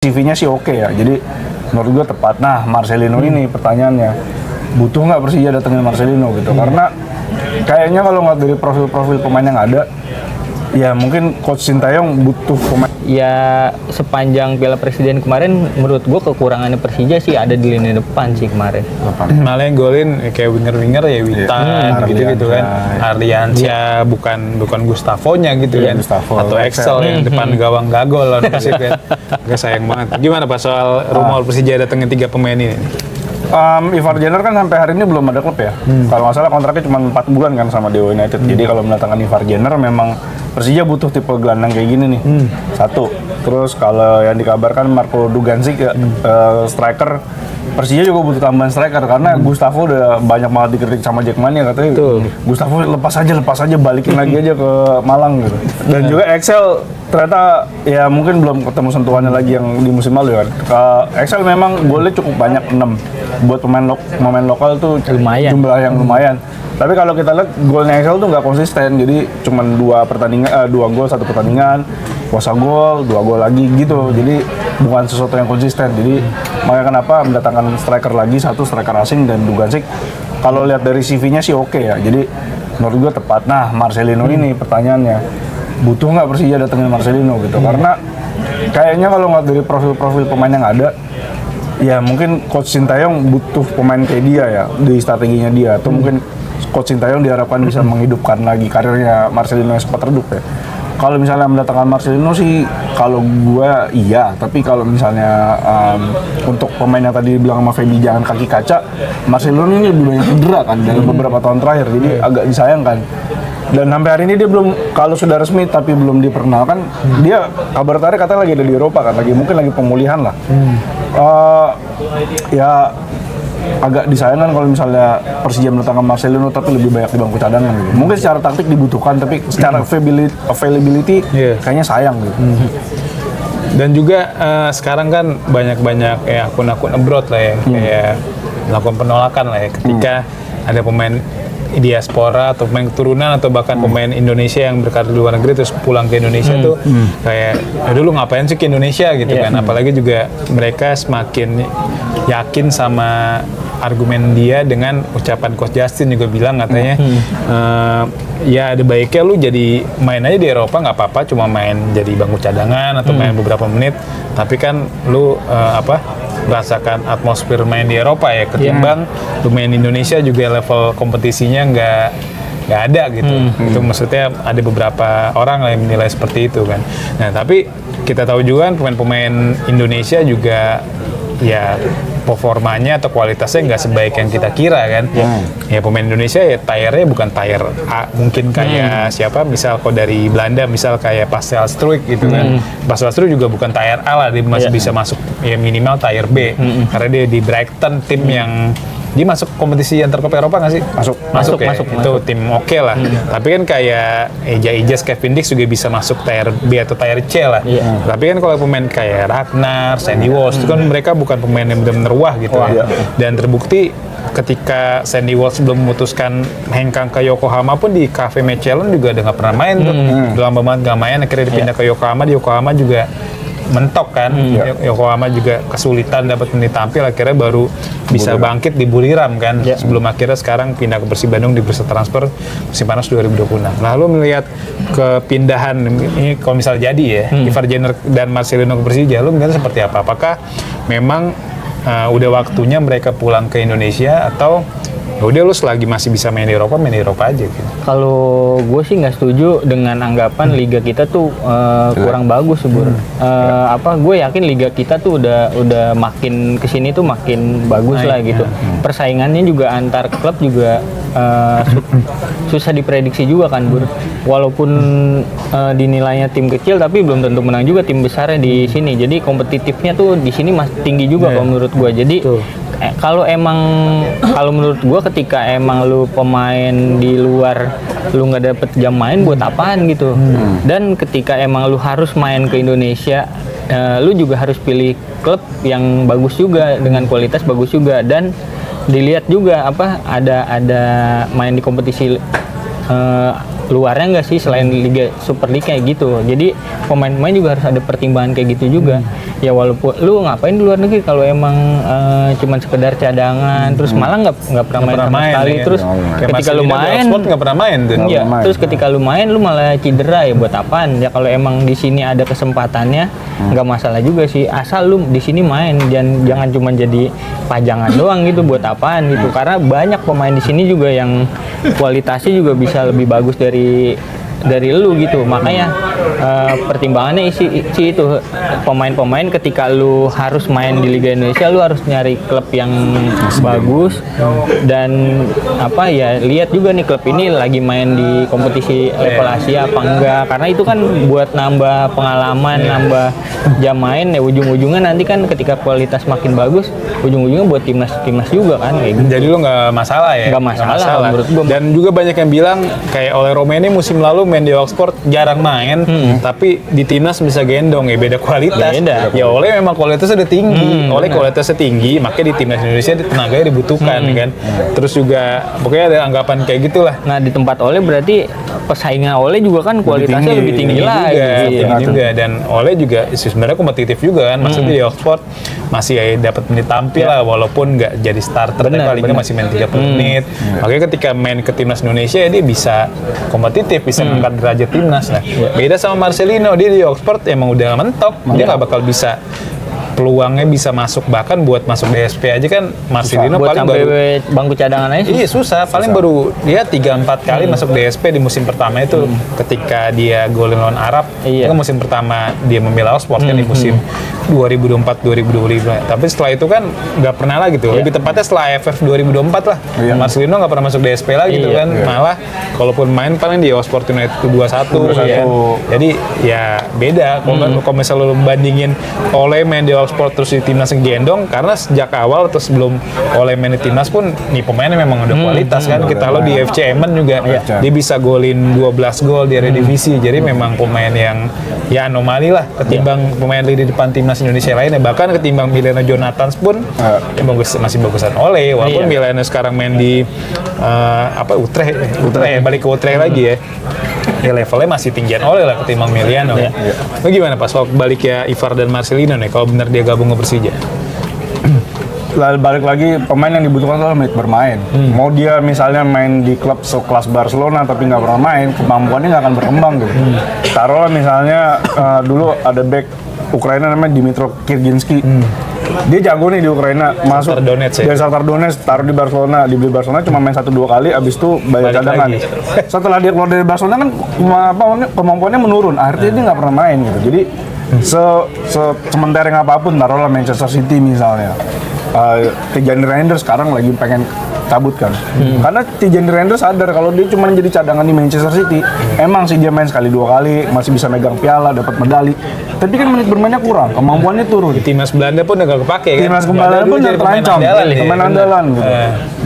CV-nya sih oke ya, jadi menurut gue tepat. Nah, Marcelino ini pertanyaannya, butuh nggak Persija datengin Marcelino gitu? Karena kayaknya kalau nggak dari profil-profil pemain yang ada, ya mungkin Coach Sintayong butuh pemain. Ya sepanjang Piala Presiden kemarin menurut gue kekurangannya Persija sih ada di lini depan sih kemarin. Malah yang golin kayak winger-winger ya Witan gitu kan. Arliansyah bukan Gustavo-nya gitu kan. Gustavo, atau Excel yang depan gawang gak gol lah Persib kan. Gak sayang banget. Gimana Pak soal rumor Persija datengin 3 pemain ini? Ivar Jenner kan sampai hari ini belum ada klub ya. Kalau nggak salah kontraknya cuma 4 bulan kan sama Dewa United. Jadi kalau mendatangkan Ivar Jenner memang Persija butuh tipe gelandang kayak gini nih. Satu. Terus kalau yang dikabarkan Marco Duganzik ya, striker, Persija juga butuh tambahan striker karena Gustavo udah banyak banget dikritik sama Jackmania katanya. Gustavo lepas aja balikin lagi aja ke Malang gitu. Dan juga Excel ternyata ya mungkin belum ketemu sentuhannya lagi yang di musim lalu kan. Excel memang golnya cukup banyak 6. Buat pemain lokal tuh Lumayan. jumlah yang lumayan. Tapi kalau kita lihat golnya Excel tuh nggak konsisten, jadi cuma 2 gol 1 pertandingan, puasa gol, 2 gol lagi gitu. Jadi bukan sesuatu yang konsisten. Jadi makanya kenapa mendatangkan striker lagi, 1 striker asing dan Duganzik. Kalau lihat dari CV-nya sih oke ya. Jadi menurut gue tepat. Nah, Marcelino ini pertanyaannya, butuh nggak Persija datengin Marcelino gitu? Karena kayaknya kalau nggak dari profil-profil pemain yang ada, ya mungkin Coach Sintayong butuh pemain kayak dia ya di strateginya dia, atau mungkin Coach Sintayong diharapkan bisa menghidupkan lagi karirnya Marcelino yang sempat redup ya. Kalau misalnya mendatangkan Marcelino sih, kalau gue iya, tapi kalau misalnya untuk pemain yang tadi dibilang sama Feby jangan kaki kaca, Marcelino ini lebih banyak cedera kan dalam beberapa tahun terakhir, jadi agak disayangkan. Dan sampai hari ini dia belum, kalau sudah resmi tapi belum diperkenalkan, dia kabar tarik katanya lagi ada di Eropa kan, mungkin lagi pemulihan lah. Ya agak disayangkan kalau misalnya Persija mendatangkan Marcelino tapi lebih banyak di bangku cadangan gitu. Mungkin secara taktik dibutuhkan, tapi secara availability kayaknya sayang gitu. Dan juga sekarang kan banyak ya akun-akun abroad lah ya, kayak melakukan penolakan lah ya ketika ada pemain diaspora atau pemain keturunan atau bahkan pemain Indonesia yang berkarir di luar negeri terus pulang ke Indonesia tuh kayak dulu ngapain sih ke Indonesia gitu kan. Apalagi juga mereka semakin yakin sama argumen dia dengan ucapan Coach Justin juga bilang katanya ya ada baiknya lu jadi main aja di Eropa nggak apa-apa, cuma main jadi bangku cadangan atau main beberapa menit, tapi kan lu merasakan atmosfer main di Eropa ya ketimbang lu main di Indonesia juga level kompetisinya nggak ada gitu. Itu maksudnya ada beberapa orang yang menilai seperti itu kan. Nah tapi kita tahu juga kan pemain-pemain Indonesia juga ya performanya atau kualitasnya nggak sebaik yang kita kira kan. Ya pemain Indonesia ya tire-nya bukan tire A, mungkin kayak siapa misal kalau dari Belanda misal kayak Pascal Struijk gitu kan. Pascal Struijk juga bukan tire A lah, dia masih bisa masuk ya minimal tire B karena dia di Brighton, tim yang dia masuk kompetisi antar klub Eropa nggak sih? Masuk ya? Itu tim oke lah. Tapi kan kayak Eja Ijas, Kevin Dix juga bisa masuk tier B atau tier C lah. Tapi kan kalau pemain kayak Ragnar, Sandy Walsh itu kan mereka bukan pemain yang benar-benar wah gitu ya. Dan terbukti ketika Sandy Walsh belum memutuskan hengkang ke Yokohama pun di Cafe Mechelen juga udah nggak pernah main tuh. Udah lama banget nggak main, akhirnya dipindah ke Yokohama. Di Yokohama juga mentok kan, Yokohama juga kesulitan dapat menit tampil, akhirnya baru bisa bangkit di Buriram kan, sebelum akhirnya sekarang pindah ke Persib Bandung di bursa transfer musim panas 2026. Nah lu melihat kepindahan ini kalau misal jadi ya, Ivar Jenner dan Marcelino ke Persija, lu melihat seperti apa? Apakah memang udah waktunya mereka pulang ke Indonesia atau udah lu selagi masih bisa main di Eropa aja gitu? Kalau gue sih nggak setuju dengan anggapan liga kita tuh kurang bagus gue yakin liga kita tuh udah makin kesini tuh makin bagus lah gitu. Persaingannya juga antar klub juga susah diprediksi juga kan Bur. Walaupun dinilainya tim kecil tapi belum tentu menang juga tim besarnya di sini. Jadi kompetitifnya tuh di sini masih tinggi juga kalau menurut gue. Jadi kalau menurut gue ketika emang lu pemain di luar lu nggak dapet jam main buat apaan gitu. Dan ketika emang lu harus main ke Indonesia, lu juga harus pilih klub yang bagus juga dengan kualitas bagus juga, dan dilihat juga ada main di kompetisi luarnya nggak sih selain Liga Super League kayak gitu. Jadi pemain-pemain juga harus ada pertimbangan kayak gitu juga. ya walaupun lu ngapain di luar negeri kalau emang cuman sekedar cadangan, terus malah nggak pernah main sama sekali, ya. terus Kayak ketika lu Marcelino di main, Oxford nggak pernah main tuh. iya, main. terus ketika lu main lu malah cedera, ya buat apaan? Ya kalau emang di sini ada kesempatannya nggak masalah juga sih, asal lu di sini main, jangan cuma jadi pajangan doang gitu, buat apaan gitu? Karena banyak pemain di sini juga yang kualitasnya juga bisa lebih bagus dari lu gitu. Makanya pertimbangannya isi itu pemain-pemain ketika lu harus main di Liga Indonesia, lu harus nyari klub yang bagus dan apa ya, lihat juga nih klub ini lagi main di kompetisi level Asia apa enggak, karena itu kan buat nambah pengalaman, nambah jam main ya, ujung-ujungnya nanti kan ketika kualitas makin bagus, ujung-ujungnya buat timnas juga kan kayak gitu. Jadi lu nggak masalah ya? Nggak masalah menurut gua. Dan juga banyak yang bilang kayak Ole Romeni musim lalu main di Oxford jarang main, tapi di timnas bisa gendong ya, beda kualitas. Beda. Ya Ole memang kualitasnya udah tinggi, Ole kualitasnya tinggi, makanya di timnas Indonesia tenaganya dibutuhkan kan. Terus juga pokoknya ada anggapan kayak gitulah. Nah di tempat Ole berarti pesaingnya Ole juga kan kualitasnya lebih tinggi lagi. Tinggi juga, dan Ole juga sebenarnya kompetitif juga kan, maksudnya di Oxford masih dapat menit tampil lah, walaupun nggak jadi starter, tapi paling nggak masih main 30 menit. Makanya ketika main ke timnas Indonesia dia bisa kompetitif, bisa mengangkat derajat timnas. Nah, beda sama Marcelino, dia di Oxford emang udah mentok, dia nggak bakal bisa, peluangnya bisa masuk, bahkan buat masuk DSP aja kan Marcelino Buat paling sampai baru bangku cadangan aja iya susah, paling baru dia 3-4 kali masuk DSP di musim pertama itu ketika dia golin lawan Arab. Iya. Itu kan musim pertama dia membela Oxford kan di musim 2024-2025. Tapi setelah itu kan nggak pernah lagi tuh. Lebih tepatnya setelah AFF 2024 lah. Marcelino nggak pernah masuk DSP lagi tuh kan. Malah kalaupun main paling di Oxford United 2-1 ya. Jadi ya beda. Kalau misalnya lu bandingin Ole main di Oxford terus di timnas gendong, karena sejak awal atau sebelum Ole main di timnas pun nih pemainnya memang udah kualitas kan. Kita lo di FC Emmen juga dia bisa golin 12 gol di Eredivisie. Jadi memang pemain yang ya anomali lah ketimbang pemain di depan timnas Indonesia lainnya. Bahkan ketimbang Milena Jonathans pun masih bagusan Ole, walaupun Milena sekarang main di Utrecht, balik ke Utrecht lagi ya. Ya levelnya masih tinggian Ole lah ketimbang Miliano. Lo gimana pas soal balik ya Ivar dan Marcelino nih kalau benar dia gabung ke Persija? Lalu balik lagi, pemain yang dibutuhkan adalah menit bermain. Mau dia misalnya main di klub sekelas Barcelona tapi nggak pernah main, kemampuannya nggak akan berkembang gitu. Taruhlah misalnya dulu ada back Ukraina namanya Dimitrov Kirginski. Dia jago nih di Ukraina, masuk dari Shakhtar Donetsk, taruh di Barcelona, dibeli Barcelona cuma main 1-2 kali, abis itu bayar cadangan. Setelah dia keluar dari Barcelona kan kemampuannya menurun, akhirnya dia nggak pernah main gitu. Jadi sementara apapun, taruhlah Manchester City misalnya, Tijani Reinders sekarang lagi pengen cabut kan, karena Tijani Reinders sadar kalau dia cuma jadi cadangan di Manchester City. Emang sih dia main sekali 2 kali, masih bisa megang piala, dapat medali, tapi kan menit bermainnya kurang, kemampuannya turun. Di timnas Belanda pun udah kepake kan. Timnas Belanda pun udah terancam, pemain andalan gitu.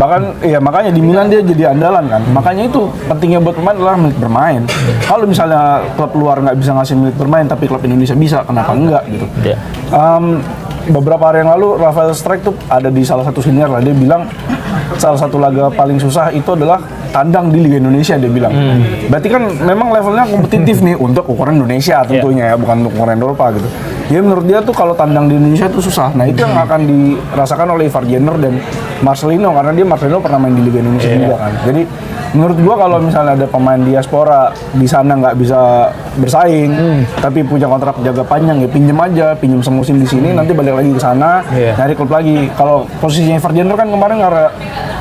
Bahkan ya makanya di Milan dia jadi andalan kan. Makanya itu pentingnya buat pemain adalah menit bermain. Kalau misalnya klub luar nggak bisa ngasih menit bermain, tapi klub Indonesia bisa, kenapa enggak gitu? Beberapa hari yang lalu Rafael Strijk tuh ada di salah satu senior lah, dia bilang salah satu laga paling susah itu adalah tandang di Liga Indonesia, dia bilang. Berarti kan memang levelnya kompetitif nih untuk ukuran Indonesia tentunya ya, bukan untuk ukuran Eropa gitu. Jadi menurut dia tuh kalau tandang di Indonesia itu susah. Nah itu yang akan dirasakan oleh Ivar Jenner dan Marcelino, karena Marcelino pernah main di Liga Indonesia juga kan. Jadi menurut gua kalau misalnya ada pemain diaspora di sana nggak bisa bersaing, tapi punya kontrak jangka panjang, ya pinjem semusim di sini, nanti balik lagi ke sana, nyari klub lagi. Kalau posisinya Ivar Jenner kan kemarin karena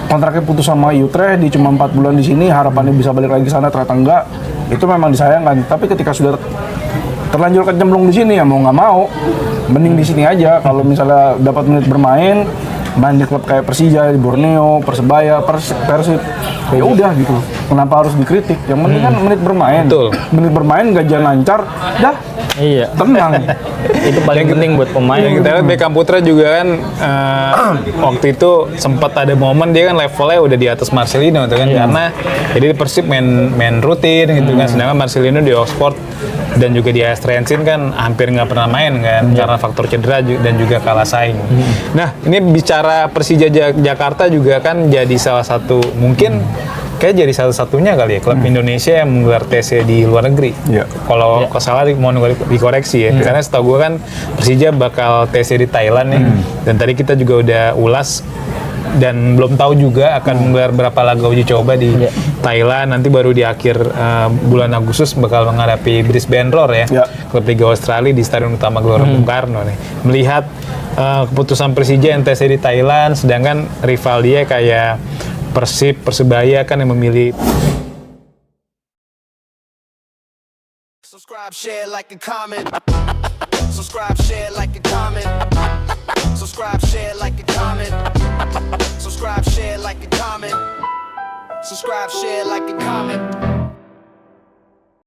kontraknya putus sama Utrecht, dia cuma 4 bulan di sini, harapannya bisa balik lagi ke sana, ternyata enggak. Itu memang disayangkan. Tapi ketika sudah terlanjur kecemplung di sini, ya mau nggak mau, mending di sini aja. Kalau misalnya dapat menit bermain, main di klub kayak Persija, di Borneo, Persebaya, Persib, ya udah gitu. Kenapa harus dikritik? Yang penting kan menit bermain. Betul. Menit bermain, gajian lancar, dah. Iya. Tenang. Itu paling penting buat pemain. Yang kita lihat Beckham Putra juga kan waktu itu sempat ada momen dia kan levelnya udah di atas Marcelino gitu kan, karena jadi di Persib main rutin gitu kan, sedangkan Marcelino di Oxford dan juga di AS Trentin kan hampir nggak pernah main kan karena faktor cedera dan juga kalah saing. Nah ini bicara Persija Jakarta juga kan jadi salah satu mungkin kayak jadi satu-satunya kali ya klub Indonesia yang menggelar TC di luar negeri. Iya. Kalau salah mau dikoreksi ya. Karena setahu gue kan Persija bakal TC di Thailand nih. Dan tadi kita juga udah ulas dan belum tahu juga akan menggelar berapa laga uji coba di Thailand. Nanti baru di akhir bulan Agustus bakal menghadapi Brisbane Roar ya. Klub Liga Australia di Stadion Utama Gelora Bung Karno nih. Melihat keputusan Persija yang TC di Thailand, sedangkan rival dia kayak Persib, Persebaya kan yang memilih. Subscribe, share, like, and comment. Subscribe, share, like, and comment. Subscribe, share, like, and comment. Subscribe, share, like, and comment. Subscribe, share, like, and comment.